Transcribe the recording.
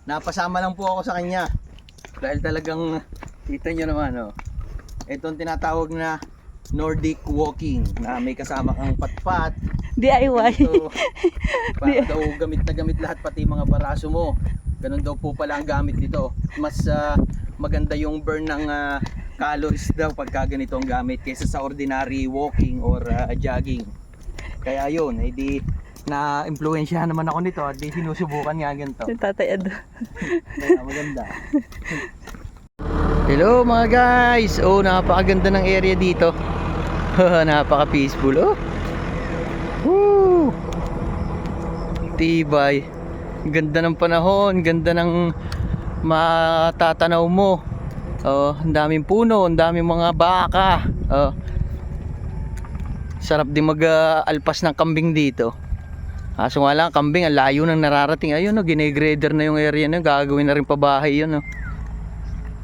napasama lang po ako sa kanya. Dahil talagang, kita nyo naman, oh. Itong tinatawag na Nordic walking na may kasama kang patpat. DIY. Ito, para daw gamit na gamit lahat, pati mga baraso mo. Ganun daw po pala ang gamit dito. Mas maganda yung burn ng calories daw pagka ganito ang gamit kaysa sa ordinary walking or jogging. Kaya yun, di na-impluensyahan naman ako nito at di sinusubukan nga ganito. Yung Tatay Ed. Kaya maganda. Hello mga guys! Oh, napakaganda ng area dito. Napaka-peaceful. Oh. Woo! Tibay. Ganda ng panahon, ganda ng matatanaw mo. Oh, ang daming puno, ang daming mga baka. Oh. Sarap din mag-alpas ng kambing dito. Kaso nga lang, kambing, ang layo nang nararating. Ayun, no, gine-grader na yung area na. Gagawin na rin pabahay yun. No.